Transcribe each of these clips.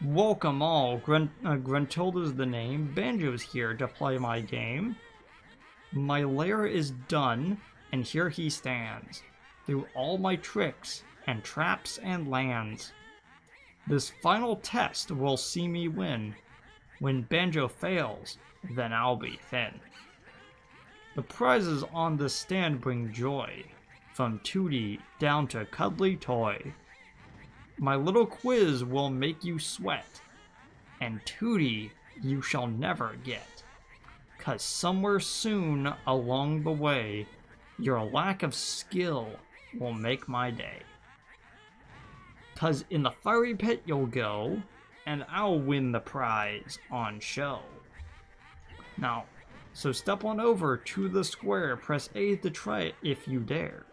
Welcome all, Gruntilda's the name, Banjo's here to play my game. My lair is done, and here he stands, through all my tricks, and traps and lands. This final test will see me win. When Banjo fails, then I'll be thin. The prizes on this stand bring joy, from Tootie down to cuddly toy. My little quiz will make you sweat, and Tootie you shall never get. 'Cause somewhere soon along the way, your lack of skill will make my day. 'Cause in the fiery pit you'll go, and I'll win the prize on show. Now, so step on over to the square, press A to try it if you dare.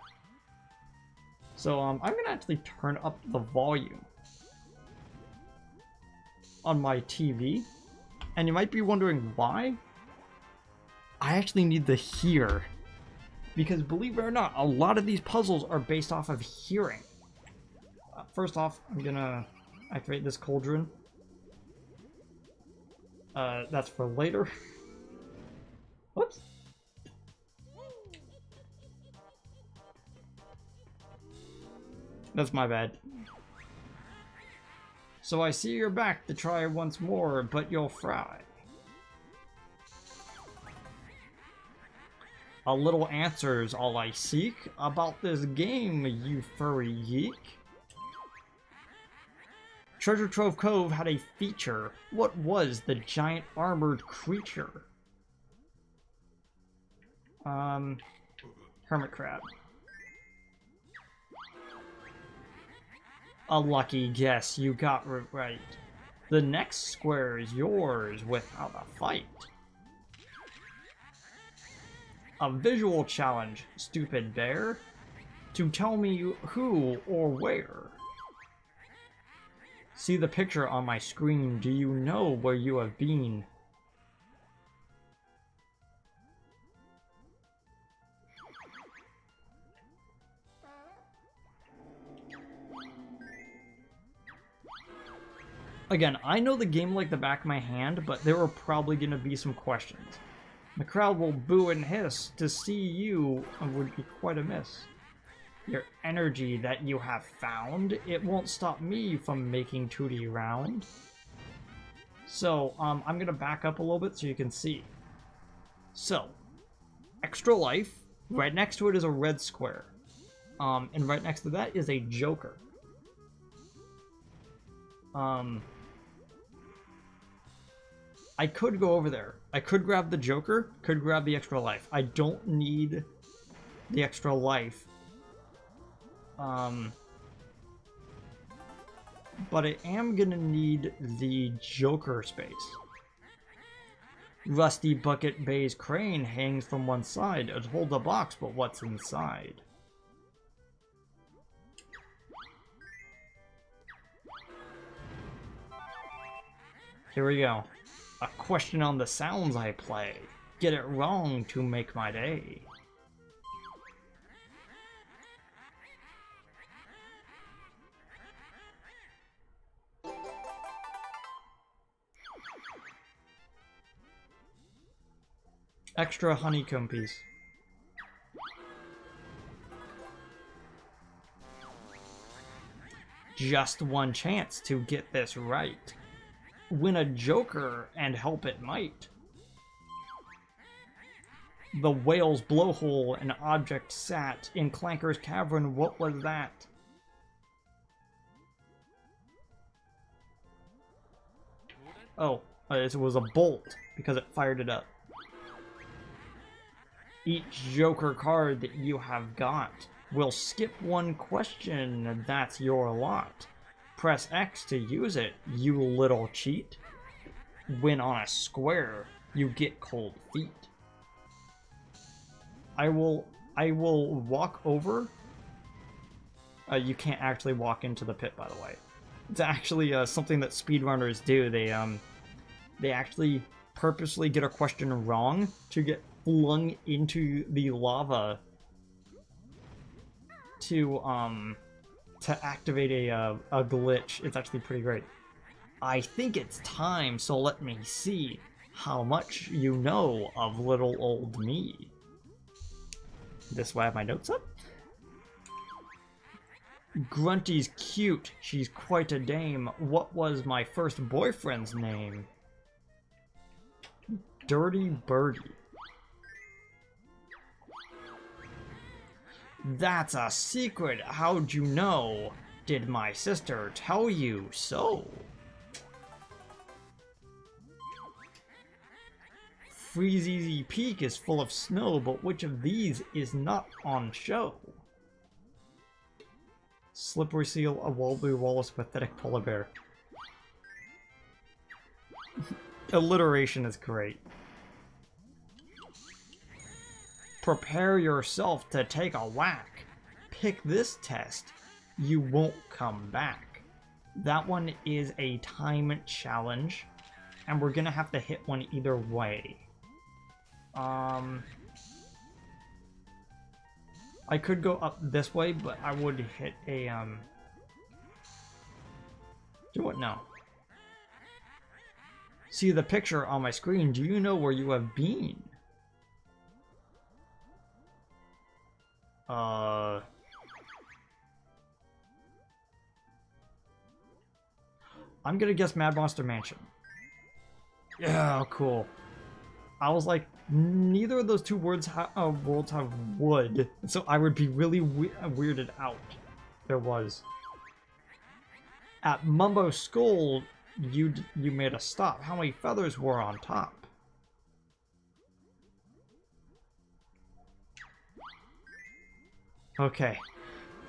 So I'm gonna actually turn up the volume on my TV, and you might be wondering why. I actually need the hear, because believe it or not, a lot of these puzzles are based off of hearing. First off, I'm gonna activate this cauldron. That's for later. Whoops. That's my bad. So I see you're back to try once more, but you'll fry. A little answer's all I seek about this game, you furry geek. Treasure Trove Cove had a feature. What was the giant armored creature? Hermit crab. A lucky guess, you got it right. The next square is yours without a fight. A visual challenge, stupid bear, to tell me who or where. See the picture on my screen, do you know where you have been? Again, I know the game like the back of my hand, but there are probably going to be some questions. The crowd will boo and hiss. To see you would be quite a miss. Your energy that you have found, it won't stop me from making Tootie round. So, I'm going to back up a little bit so you can see. So, extra life. Right next to it is a red square. And right next to that is a joker. I could go over there. I could grab the joker, could grab the extra life. I don't need the extra life. But I am gonna need the joker space. Rusty Bucket Bay's crane hangs from one side. It holds a box, but what's inside? Here we go. A question on the sounds I play. Get it wrong to make my day. Extra honeycomb piece. Just one chance to get this right. Win a joker and help it might. The whale's blowhole, an object sat in Clanker's cavern. What was that? Oh, it was a bolt because it fired it up. Each joker card that you have got will skip one question. That's your lot. Press X to use it, you little cheat. When on a square, you get cold feet. I will walk over. You can't actually walk into the pit, by the way. It's actually something that speedrunners do. They actually purposely get a question wrong to get flung into the lava to activate a glitch. It's actually pretty great. I think it's time, so let me see how much you know of little old me. This way I have my notes up. Grunty's cute. She's quite a dame. What was my first boyfriend's name? Dirty Birdie. That's a secret. How'd you know? Did my sister tell you so? Freezy Peak is full of snow, but which of these is not on show? Slippery Seal, a Wobbly Wallace, pathetic polar bear. Alliteration is great. Prepare yourself to take a whack. Pick this test. You won't come back. That one is a time challenge, and we're gonna have to hit one either way. I could go up this way, but I would hit a, do what now? See the picture on my screen. Do you know where you have been? I'm gonna guess Mad Monster Mansion. Yeah, cool. I was like, neither of those two worlds have wood, so I would be really weirded out. There was. At Mumbo Skull, you made a stop. How many feathers were on top? Okay.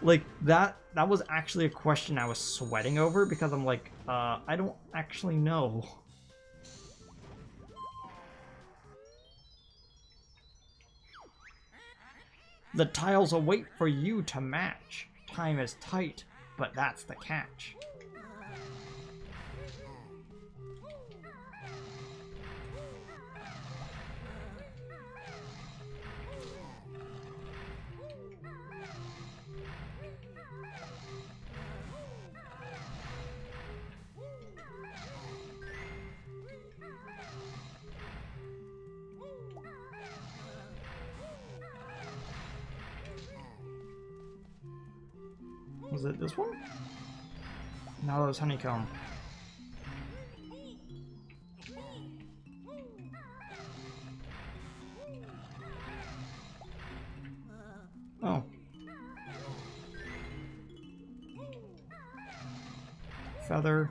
Like, that was actually a question I was sweating over, because I'm like, I don't actually know. The tiles await for you to match. Time is tight, but that's the catch. Was it this one? No, that was honeycomb. Oh. Feather.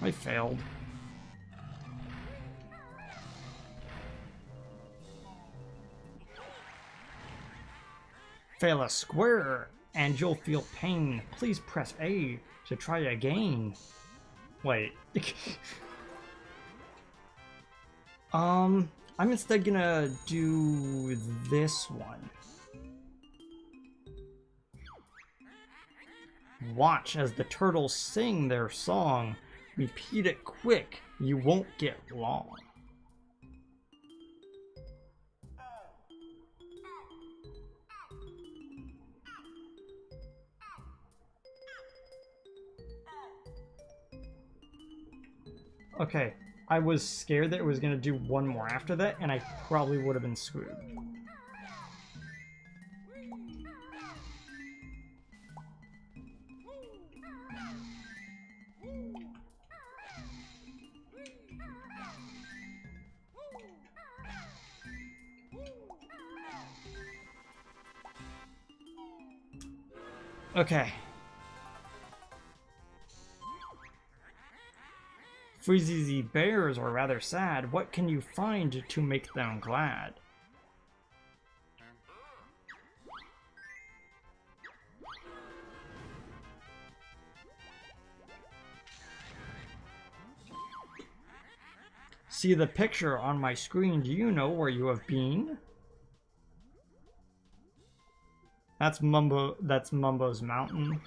I failed. Fail a square and you'll feel pain. Please press A to try again. Wait. I'm instead gonna do this one. Watch as the turtles sing their song. Repeat it quick, you won't get long. Okay, I was scared that it was going to do one more after that, and I probably would have been screwed. Okay. Freezy bears are rather sad. What can you find to make them glad? See the picture on my screen. Do you know where you have been? That's Mumbo's mountain.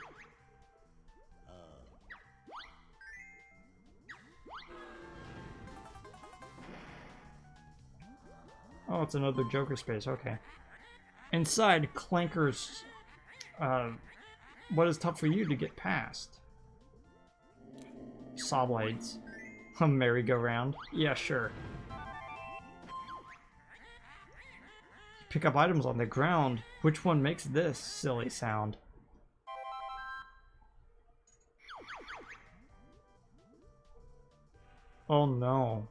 Oh, it's another Joker space. Okay. Inside, Clanker's... what is tough for you to get past? Saw blades. A merry-go-round. Yeah, sure. Pick up items on the ground. Which one makes this silly sound? Oh no.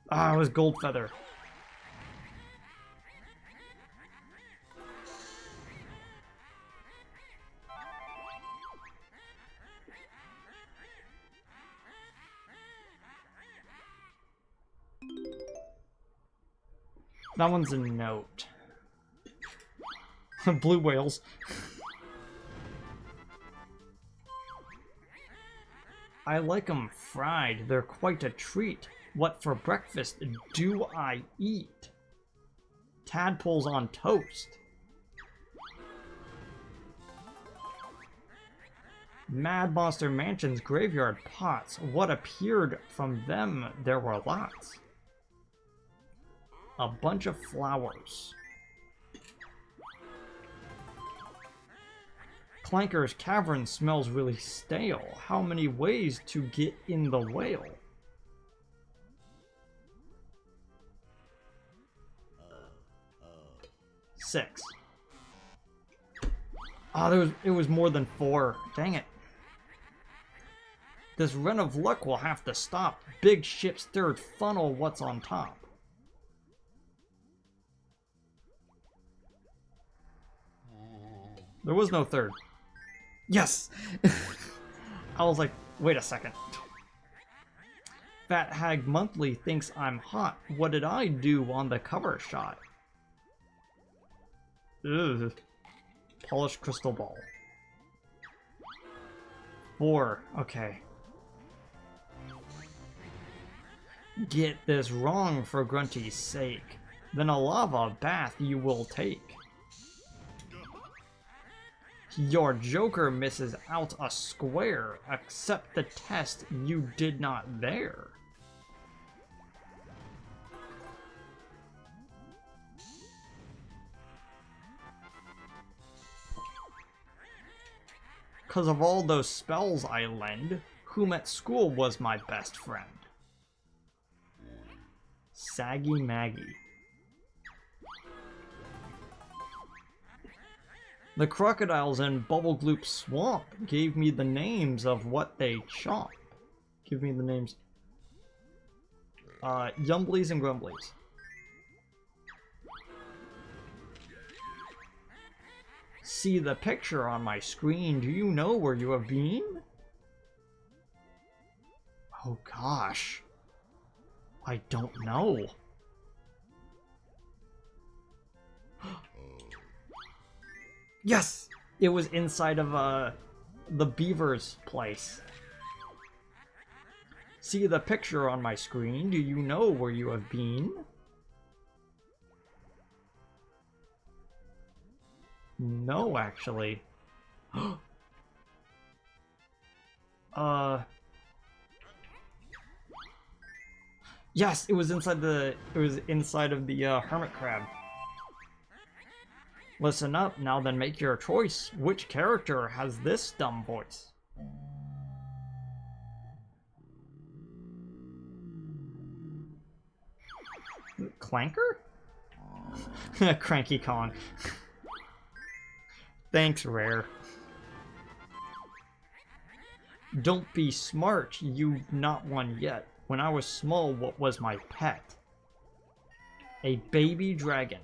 Ah, it was Gold Feather. That one's a note. Blue whales. I like 'em fried. They're quite a treat. What for breakfast do I eat? Tadpoles on toast. Mad Monster Mansion's graveyard pots. What appeared from them? There were lots. A bunch of flowers. Clanker's cavern smells really stale. How many ways to get in the whale? Six. Oh, it was more than 4. Dang it. This run of luck will have to stop. Big ship's third funnel, what's on top? There was no third. Yes! I was like, wait a second. Fat Hag Monthly thinks I'm hot. What did I do on the cover shot? Ugh. Polished crystal ball. 4. Okay. Get this wrong for Grunty's sake. Then a lava bath you will take. Your Joker misses out a square. Accept the test you did not there. Cause of all those spells I lend, whom at school was my best friend? Saggy Maggie. The crocodiles in Bubble Gloop Swamp gave me the names of what they chomp. Give me the names. Yumblies and Grumblies. See the picture on my screen. Do you know where you have been? Oh gosh. I don't know. Yes! It was inside of the beaver's place. See the picture on my screen. Do you know where you have been? No, actually. Yes, it was inside of the hermit crab. Listen up, now then make your choice. Which character has this dumb voice? Clanker? Cranky Kong. Thanks, Rare. Don't be smart, you've not won yet. When I was small, what was my pet? A baby dragon.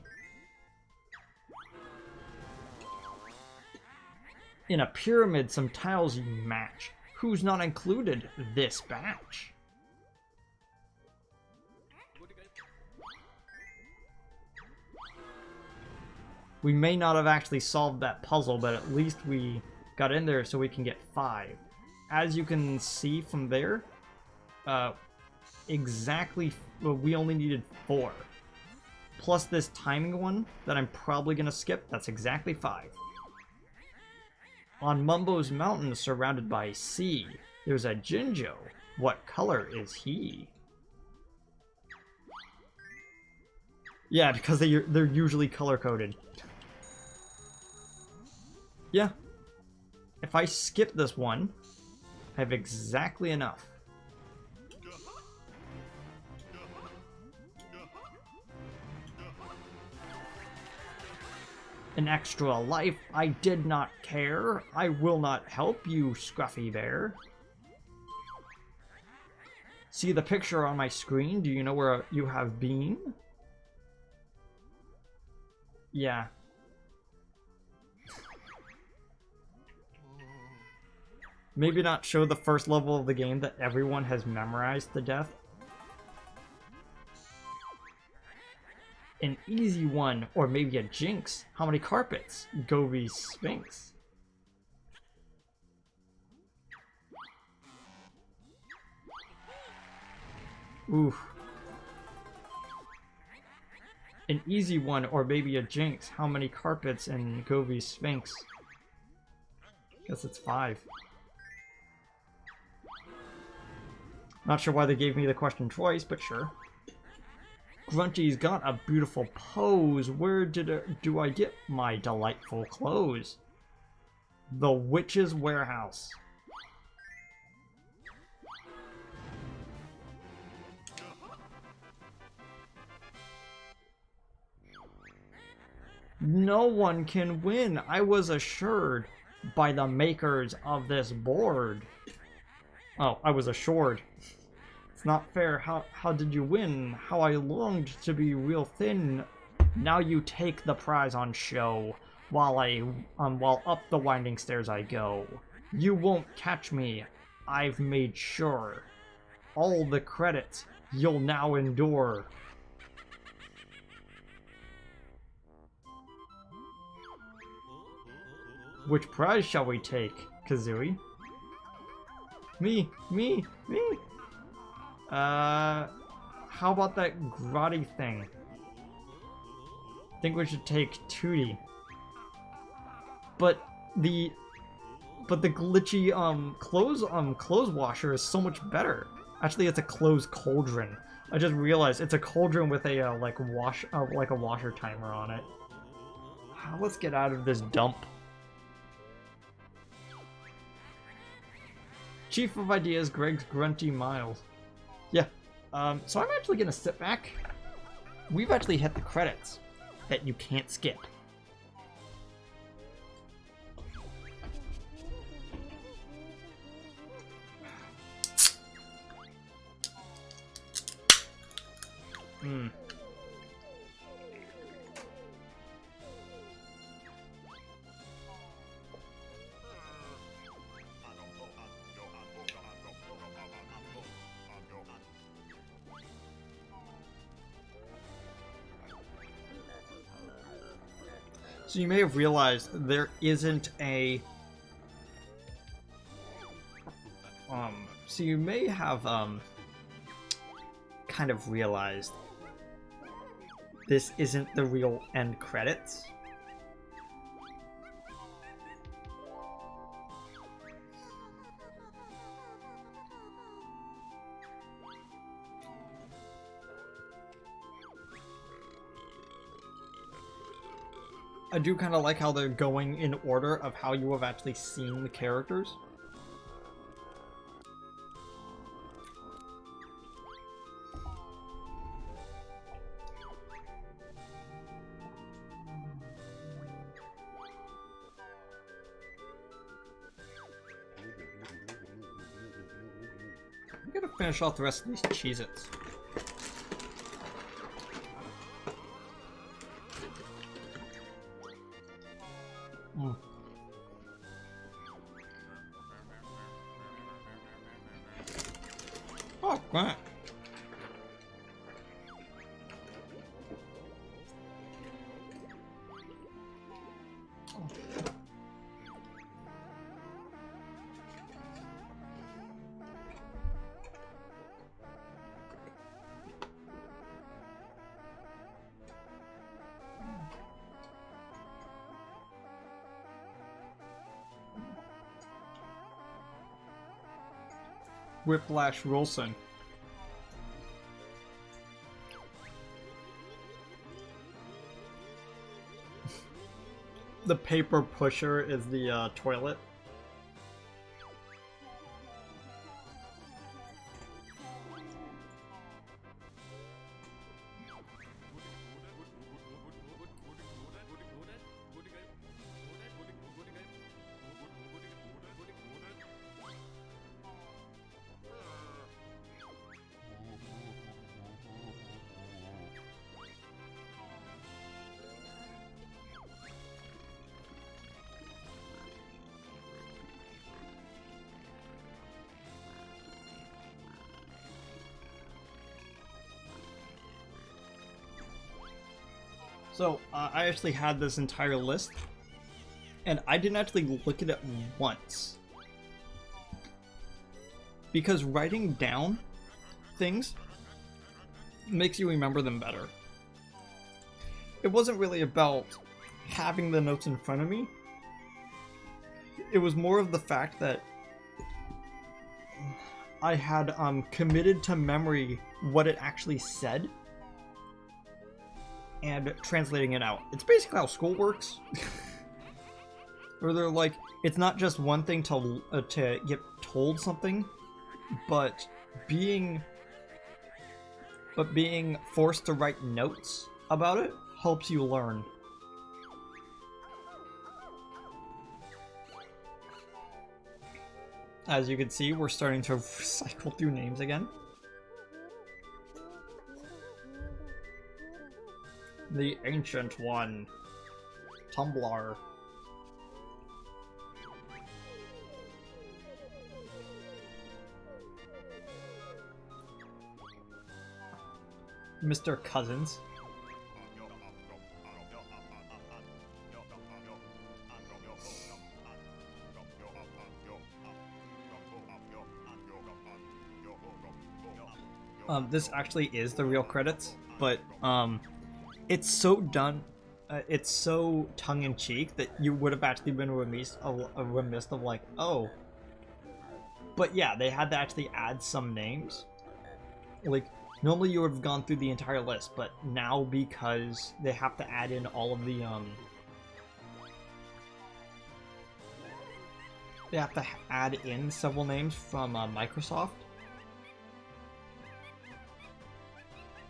In a pyramid, some tiles you match. Who's not included this batch? We may not have actually solved that puzzle, but at least we got in there so we can get 5. As you can see from there, Uh, exactly. Well, we only needed 4. Plus this timing one that I'm probably gonna skip. That's exactly 5. On Mumbo's mountain, surrounded by sea, there's a Jinjo. What color is he? Yeah, because they're usually color-coded. Yeah. If I skip this one, I have exactly enough. An extra life, I did not care. I will not help you, Scruffy Bear. See the picture on my screen? Do you know where you have been? Yeah. Maybe not show the first level of the game that everyone has memorized to death. An easy one, or maybe a jinx. How many carpets? Govy Sphinx. Oof. An easy one, or maybe a jinx. How many carpets in Govy Sphinx? Guess it's 5. Not sure why they gave me the question choice, but sure. Grunty's got a beautiful pose. Where do I get my delightful clothes? The Witch's Warehouse. No one can win. I was assured by the makers of this board. Oh, I was assured. It's not fair. How did you win? How I longed to be real thin. Now you take the prize on show, while up the winding stairs I go. You won't catch me. I've made sure. All the credit you'll now endure. Which prize shall we take, Kazooie? Me. How about that grotty thing? I think we should take Tootie. But the glitchy clothes washer is so much better. Actually, it's a clothes cauldron. I just realized it's a cauldron with a like a washer timer on it. Let's get out of this dump. Chief of Ideas, Greg's Grunty Miles. Yeah. So I'm actually gonna sit back. We've actually hit the credits that you can't skip. So you may have realized there isn't a... So you may have, kind of realized this isn't the real end credits. I do kind of like how they're going in order of how you have actually seen the characters. I'm gonna finish off the rest of these Cheez-Its. Oh, right. Whiplash Wilson. The paper pusher is the toilet. So, I actually had this entire list, and I didn't actually look at it once. Because writing down things makes you remember them better. It wasn't really about having the notes in front of me. It was more of the fact that I had committed to memory what it actually said, and translating it out. It's basically how school works. Where they're like, it's not just one thing to get told something, but being forced to write notes about it helps you learn. As you can see, we're starting to cycle through names again. The Ancient One. Tumblr. Mr. Cousins. This actually is the real credits, but it's so done, it's so tongue-in-cheek that you would have actually been remiss of like, oh. But yeah, they had to actually add some names. Like, normally you would have gone through the entire list, but now because they have to add in all of the, they have to add in several names from Microsoft.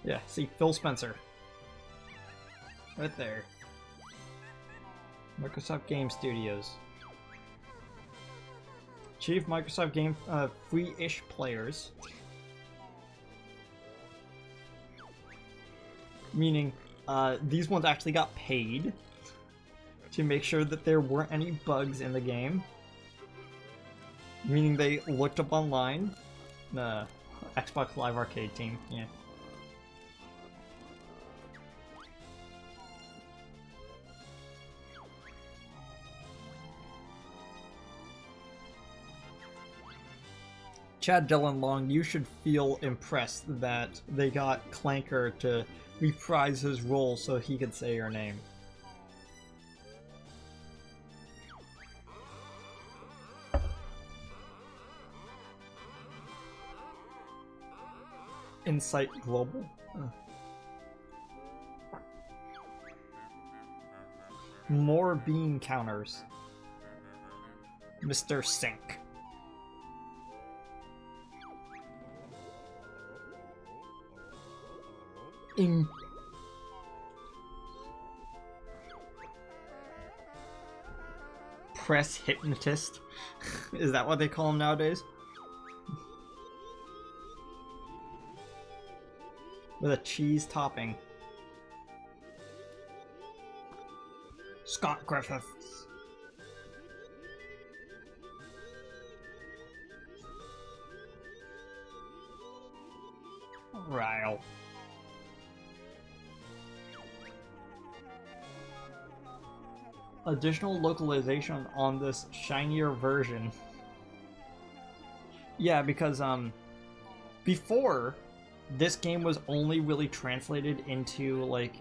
Yeah, see, Phil Spencer. Right there. Microsoft Game Studios. Chief Microsoft Game free-ish players. Meaning, these ones actually got paid to make sure that there weren't any bugs in the game. Meaning they looked up online. The Xbox Live Arcade team, yeah. Chad Dillon Long, you should feel impressed that they got Clanker to reprise his role so he could say your name. Insight Global. More bean counters. Mr. Sink. Press hypnotist. Is that what they call him nowadays? With a cheese topping. Scott Griffiths. Ryle. Additional localization on this shinier version. Yeah, because before this game was only really translated into like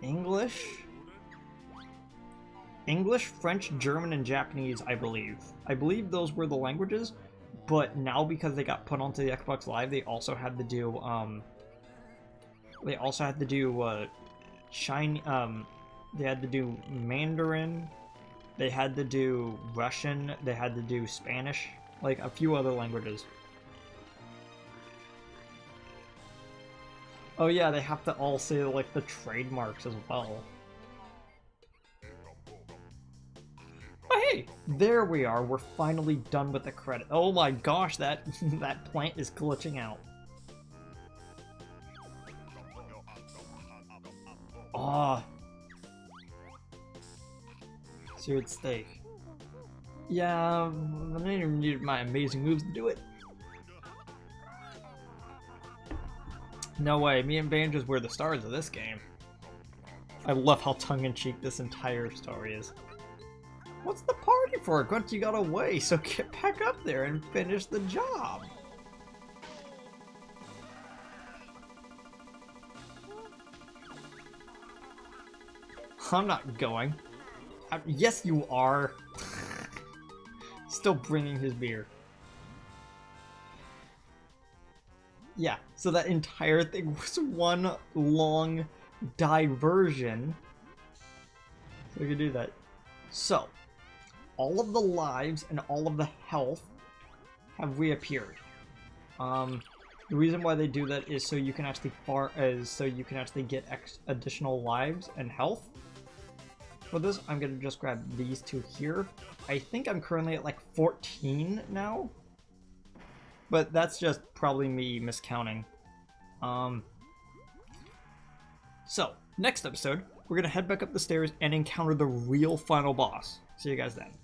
English, French, German, and Japanese, I believe. I believe those were the languages, But now because they got put onto the Xbox Live, they also had to do they had to do Mandarin, they had to do Russian, they had to do Spanish, like a few other languages. Oh yeah, they have to all say like the trademarks as well. Oh hey, there we are. We're finally done with the credit. Oh my gosh, that that plant is glitching out. Ah, seared steak. Yeah, I didn't even need my amazing moves to do it. No way, me and Banjo's were the stars of this game. I love how tongue-in-cheek this entire story is. What's the party for? Grunt, you got away, so get back up there and finish the job. I'm not going. Yes, you are. Still bringing his beer. Yeah, so that entire thing was one long diversion. So we could do that. So, all of the lives and all of the health have reappeared. The reason why they do that is so you can actually get additional lives and health. For this, I'm gonna just grab these two here. I think I'm currently at like 14 now. But that's just probably me miscounting. So, next episode, we're gonna head back up the stairs and encounter the real final boss. See you guys then.